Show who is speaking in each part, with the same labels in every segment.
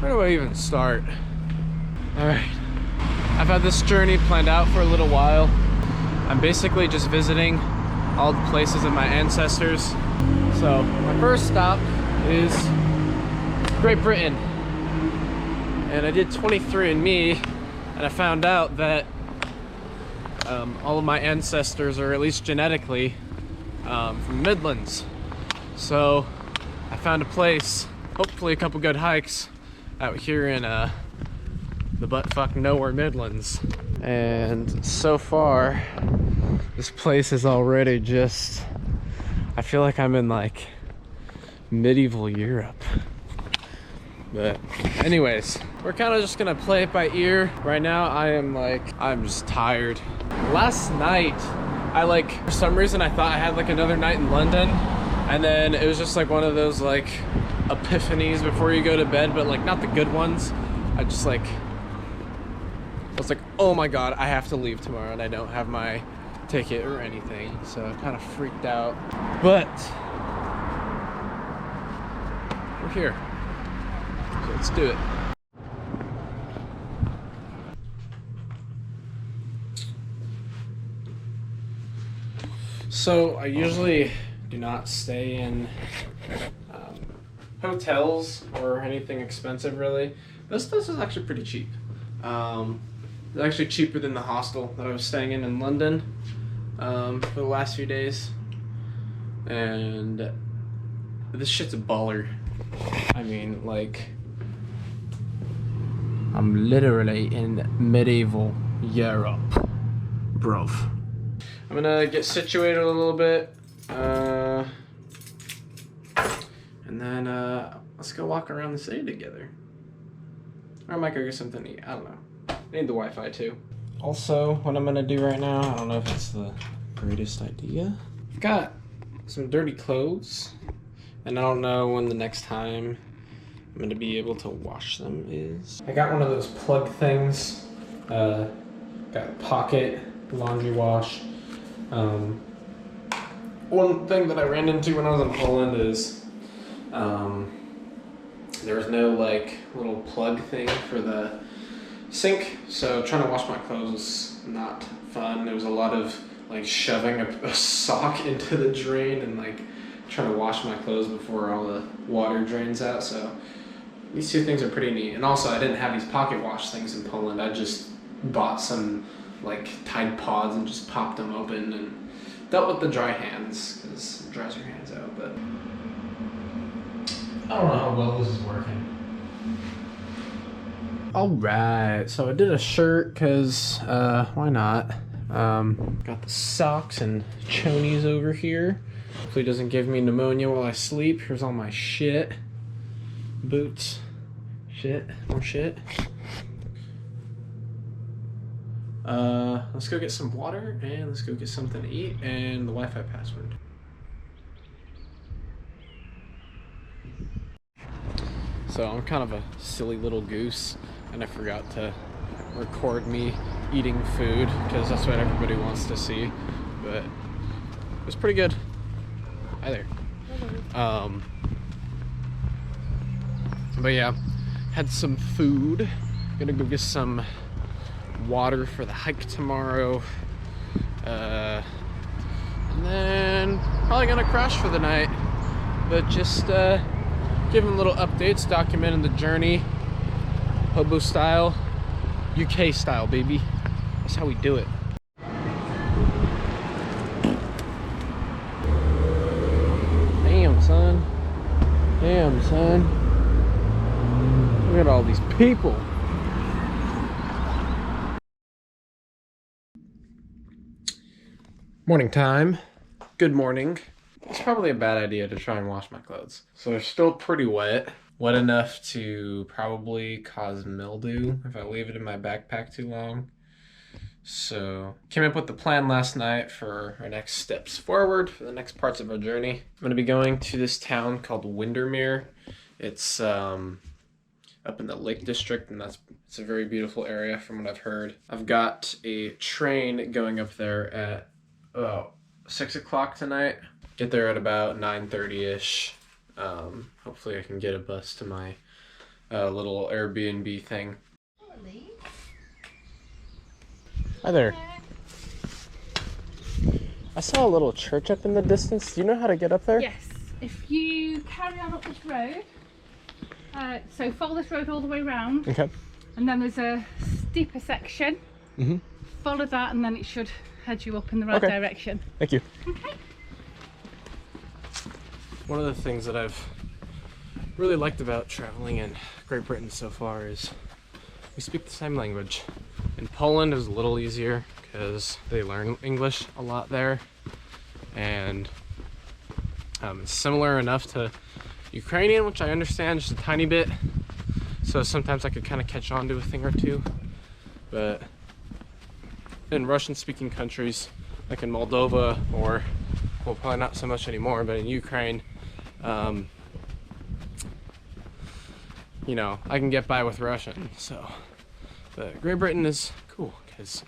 Speaker 1: Where do I even start? Alright. I've had this journey planned out for a little while. I'm basically just visiting all the places of my ancestors. So, my first stop is Great Britain. And I did 23andMe, and I found out that all of my ancestors are, at least genetically, from Midlands. So I found a place, hopefully a couple good hikes out here in the buttfuck nowhere Midlands. And so far, this place is already just, I feel like I'm in like medieval Europe. But anyways, we're kind of just gonna play it by ear. Right now I'm just tired. Last night for some reason I thought I had like another night in London, and then it was just like one of those like epiphanies before you go to bed, but like not the good ones. I was like, oh my god, I have to leave tomorrow and I don't have my ticket or anything, so I kind of freaked out. But we're here. So let's do it. So I usually do not stay in hotels or anything expensive really. This place is actually pretty cheap. It's actually cheaper than the hostel that I was staying in London for the last few days. And this shit's a baller. I mean, like, I'm literally in medieval Europe, bruv. I'm gonna get situated a little bit, and then let's go walk around the city together. Or I might go get something to eat, I don't know. I need the Wi-Fi too. Also, what I'm gonna do right now, I don't know if it's the greatest idea. I've got some dirty clothes, and I don't know when the next time I'm gonna be able to wash them is. I got one of those plug things. Got a pocket laundry wash. One thing that I ran into when I was in Poland is there was no like little plug thing for the sink, so trying to wash my clothes was not fun. There was a lot of like shoving a sock into the drain and like trying to wash my clothes before all the water drains out. So these two things are pretty neat. And also I didn't have these pocket wash things in Poland. I just bought some like Tide Pods and just popped them open and dealt with the dry hands, because it dries your hands out. But I don't know how well this is working. Alright, so I did a shirt because why not? Got the socks and chonies over here. Hopefully it doesn't give me pneumonia while I sleep. Here's all my shit. Boots. Shit. More shit. Let's go get some water and let's go get something to eat and the Wi-Fi password. So I'm kind of a silly little goose and I forgot to record me eating food because that's what everybody wants to see, but it was pretty good. Hi there. But yeah, had some food. Gonna go get some water for the hike tomorrow, and then probably gonna crash for the night, but just giving little updates, documenting the journey, hobo style, UK style, baby. That's how we do it. Damn, son. Damn, son. Look at all these people. Morning time. Good morning. It's probably a bad idea to try and wash my clothes. So they're still pretty wet. Wet enough to probably cause mildew if I leave it in my backpack too long. So came up with the plan last night for our next steps forward for the next parts of our journey. I'm going to be going to this town called Windermere. It's up in the Lake District, and it's a very beautiful area from what I've heard. I've got a train going up there at 6 o'clock tonight. Get there at about 9:30ish. Hopefully I can get a bus to my little Airbnb thing. Hi there. I saw a little church up in the distance. Do you know how to get up there?
Speaker 2: Yes. If you carry on up this road, so follow this road all the way around.
Speaker 1: Okay.
Speaker 2: And then there's a steeper section.
Speaker 1: Mm-hmm.
Speaker 2: Follow that and then it should head you up in the right direction.
Speaker 1: Thank you.
Speaker 2: Okay.
Speaker 1: One of the things that I've really liked about traveling in Great Britain so far is we speak the same language. In Poland it was a little easier because they learn English a lot there, and it's similar enough to Ukrainian, which I understand just a tiny bit, so sometimes I could kind of catch on to a thing or two. But in Russian speaking countries like in Moldova, or well, probably not so much anymore, but in Ukraine, you know, I can get by with Russian. So but Great Britain is cool because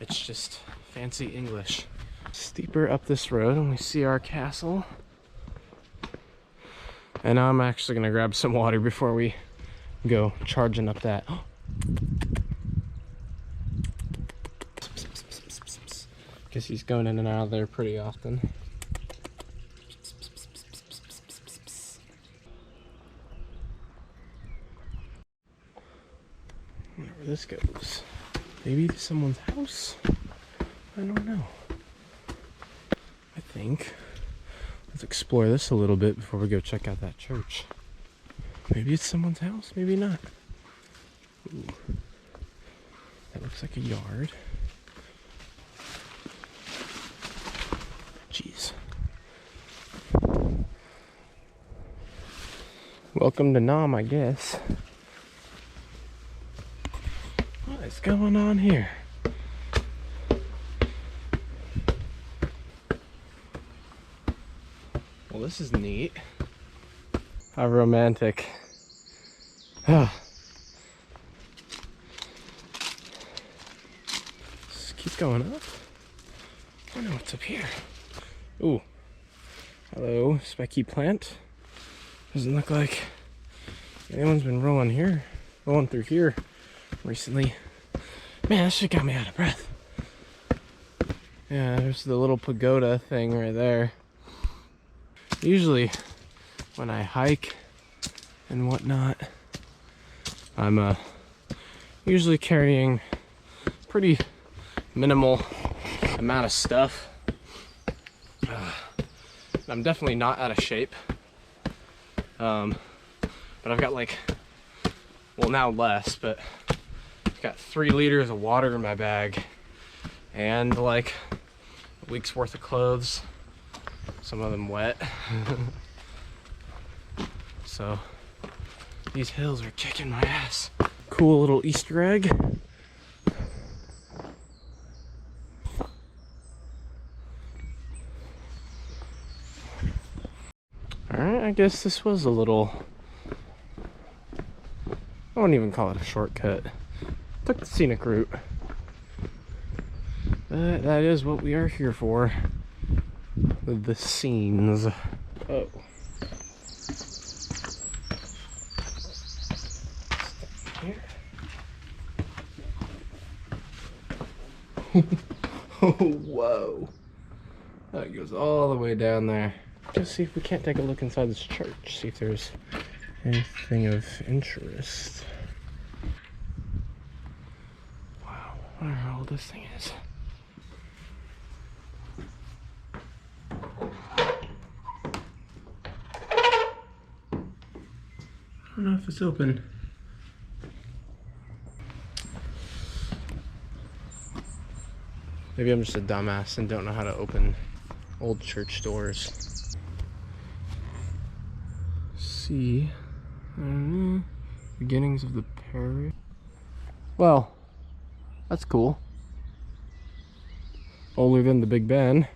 Speaker 1: it's just fancy English. Steeper up this road and we see our castle. And I'm actually gonna grab some water before we go charging up that. Guess he's going in and out of there pretty often. I wonder where this goes. Maybe to someone's house? I don't know. I think. Let's explore this a little bit before we go check out that church. Maybe it's someone's house, maybe not. Ooh. That looks like a yard. Jeez. Welcome to Nam, I guess. What is going on here? Well, this is neat. How romantic. Just keep going up. I don't know what's up here. Ooh. Hello, specky plant. Doesn't look like anyone's been rolling through here recently. Man, that shit got me out of breath. Yeah, there's the little pagoda thing right there. Usually when I hike and whatnot, I'm usually carrying pretty minimal amount of stuff. I'm definitely not out of shape. But I've got like, well, now less, but I've got 3 liters of water in my bag and like a week's worth of clothes. Some of them wet. So these hills are kicking my ass. Cool little Easter egg. Alright, I guess this was a little, I wouldn't even call it a shortcut. Took the scenic route. But that is what we are here for. The scenes. Oh. Here. Oh, whoa. That goes all the way down there. Let's see if we can't take a look inside this church. See if there's anything of interest. Wow, I wonder how old this thing is. I don't know if it's open. Maybe I'm just a dumbass and don't know how to open old church doors. See, I don't know. Beginnings of the parish. Well, that's cool. Older than the Big Ben.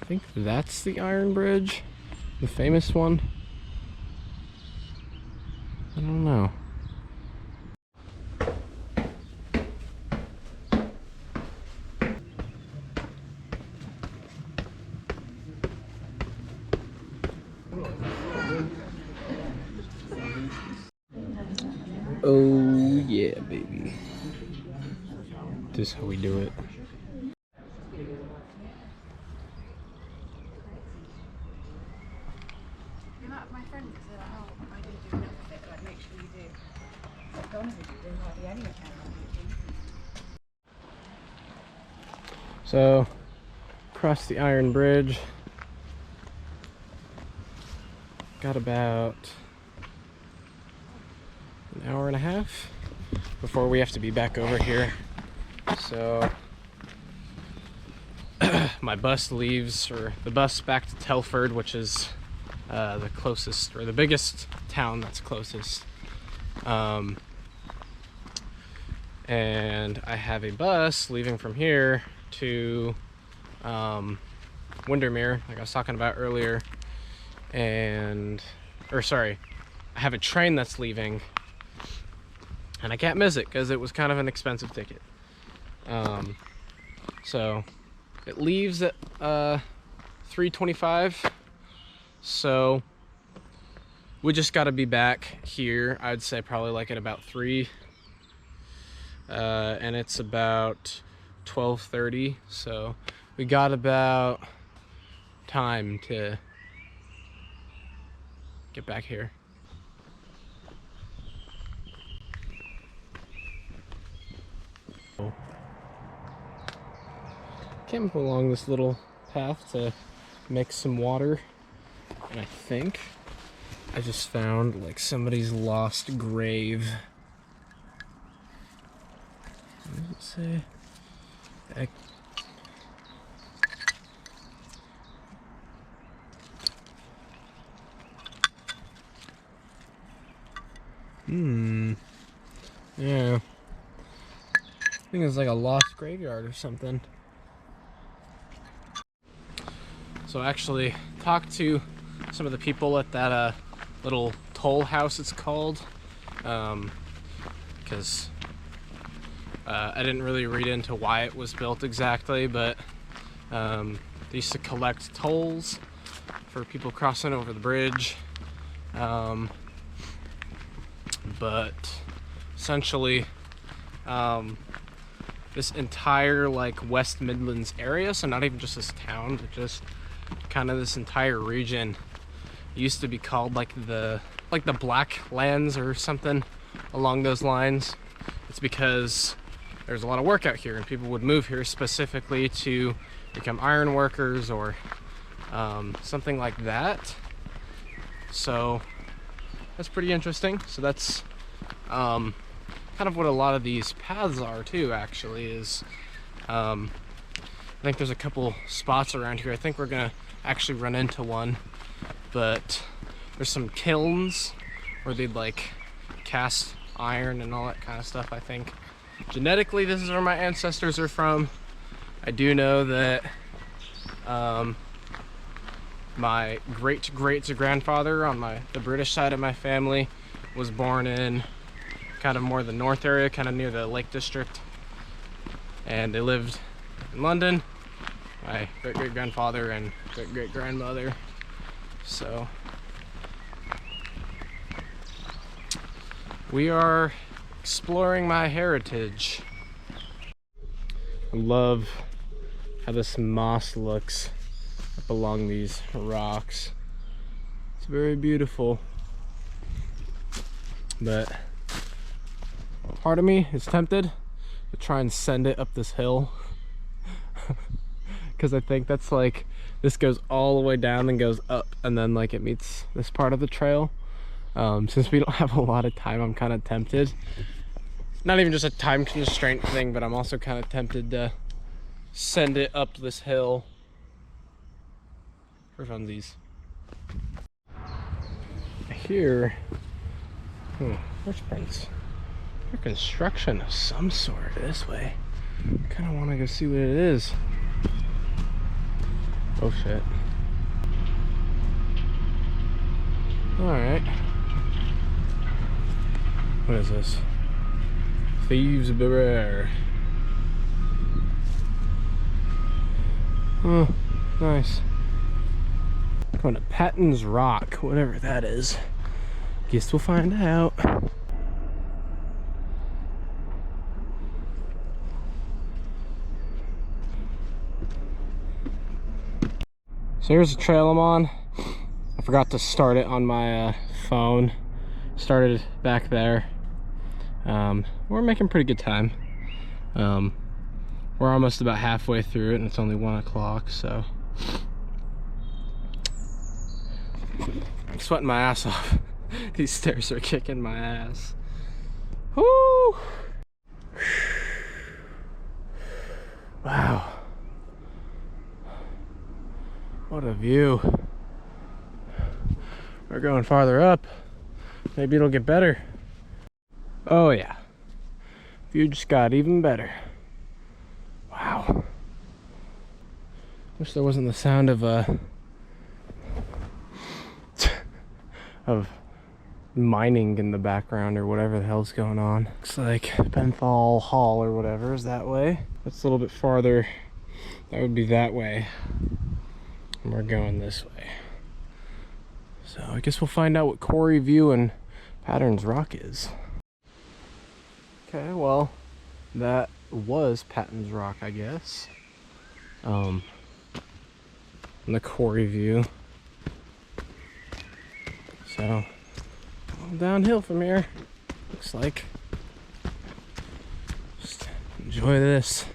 Speaker 1: I think that's the Iron Bridge, the famous one. I don't know. Oh yeah, baby. This is how we do it.
Speaker 2: My friends said, oh, I didn't do enough of it. Like, make sure you do. Like, honestly, you do hardly any of it.
Speaker 1: So, across the Iron Bridge, got about an hour and a half before we have to be back over here. So, my bus leaves, or the bus back to Telford, which is the closest, or the biggest town that's closest. And I have a bus leaving from here to Windermere, like I was talking about earlier. And, or sorry, I have a train that's leaving, and I can't miss it because it was kind of an expensive ticket. So it leaves at 3:25. So we just got to be back here, I'd say probably like at about 3. And it's about 12:30, so we got about time to get back here. Came up along this little path to mix some water, and I think I just found like somebody's lost grave. What does it say? Yeah. I think it's like a lost graveyard or something. So I actually talked to some of the people at that little toll house, it's called, because I didn't really read into why it was built exactly, but they used to collect tolls for people crossing over the bridge. But essentially, this entire like West Midlands area, so not even just this town, but just kind of this entire region, used to be called like the Black Lands or something along those lines. It's because there's a lot of work out here, and people would move here specifically to become iron workers or something like that. So that's pretty interesting. So that's kind of what a lot of these paths are too, actually, is I think there's a couple spots around here. I think we're gonna actually run into one, but there's some kilns where they'd like cast iron and all that kind of stuff. I think genetically this is where my ancestors are from. I do know that my great-great-grandfather on the British side of my family was born in kind of more the north area, kind of near the Lake District, and they lived in London. My great-great-grandfather and great-great-grandmother. So we are exploring my heritage. I love how this moss looks up along these rocks. It's very beautiful, but part of me is tempted to try and send it up this hill, because I think that's like, this goes all the way down and goes up, and then like it meets this part of the trail. Since we don't have a lot of time, I'm kind of tempted. Not even just a time constraint thing, but I'm also kind of tempted to send it up this hill for funsies. Here, footprints for construction of some sort this way. Kind of want to go see what it is. Oh shit. Alright. What is this? Thieves beware. Oh, nice. Going to Patton's Rock, whatever that is. Guess we'll find out. So here's the trail I'm on. I forgot to start it on my phone. Started back there. We're making pretty good time. We're almost about halfway through it and it's only 1 o'clock, so I'm sweating my ass off. These stairs are kicking my ass. Woo! Wow. What a view. We're going farther up. Maybe it'll get better. Oh yeah. View just got even better. Wow. Wish there wasn't the sound of mining in the background or whatever the hell's going on. Looks like Penthal Hall or whatever is that way. That's a little bit farther. That would be that way. And we're going this way. So I guess we'll find out what Quarry View and Patterns Rock is. Okay, well, that was Patton's Rock, I guess. And the Quarry View. So, all downhill from here, looks like. Just enjoy this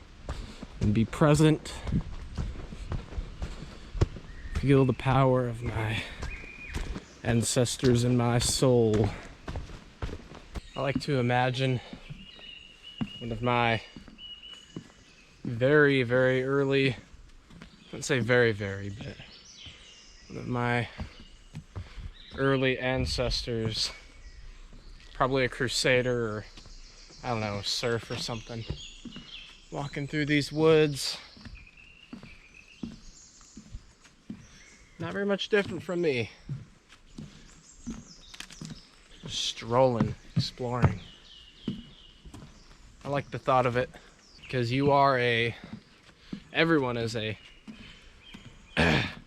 Speaker 1: and be present. Feel the power of my ancestors in my soul. I like to imagine one of my very, very early, I wouldn't say very, but one of my early ancestors, probably a crusader or, I don't know, a serf or something, walking through these woods. Not very much different from me. Just strolling, exploring. I like the thought of it because you are everyone is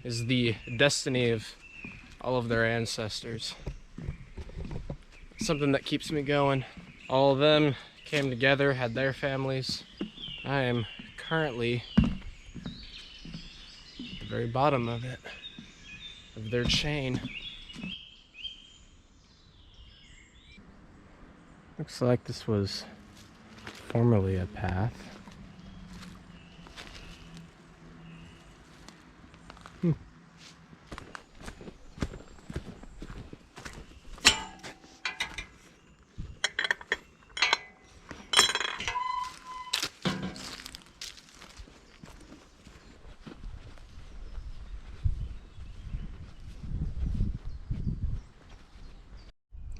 Speaker 1: is the destiny of all of their ancestors. It's something that keeps me going. All of them came together, had their families. I am currently at the very bottom of it, of their chain. Looks like this was formerly a path.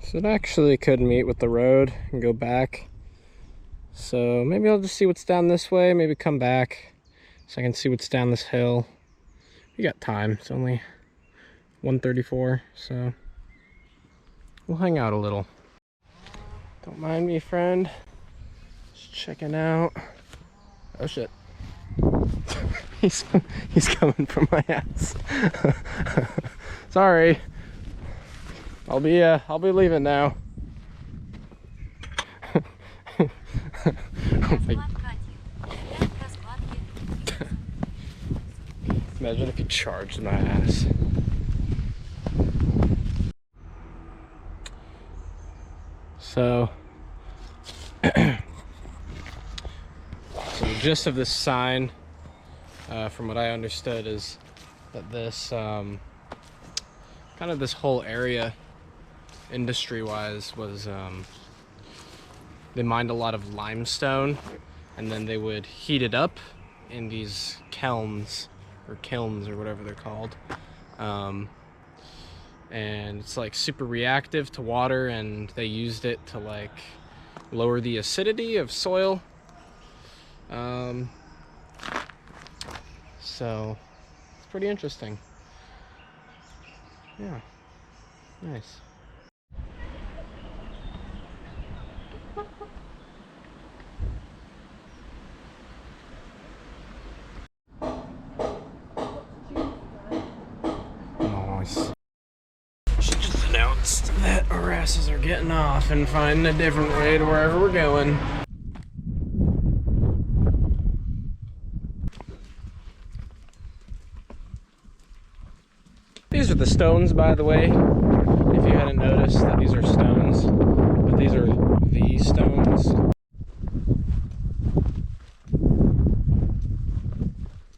Speaker 1: So it actually could meet with the road and go back. So maybe I'll just see what's down this way, maybe come back so I can see what's down this hill. We got time, it's only 1:34, so we'll hang out a little. Don't mind me, friend. Just checking out. Oh shit. he's coming from my ass. Sorry. I'll be leaving now. Imagine if he charged my ass. So, the gist of this sign, from what I understood, is that this kind of this whole area, industry-wise, was they mined a lot of limestone, and then they would heat it up in these kilns or whatever they're called, and it's like super reactive to water, and they used it to like lower the acidity of soil. So it's pretty interesting. Yeah, nice. Nice. She just announced that our asses are getting off and finding a different way to wherever we're going. These are the stones, by the way, if you hadn't noticed that these are stones.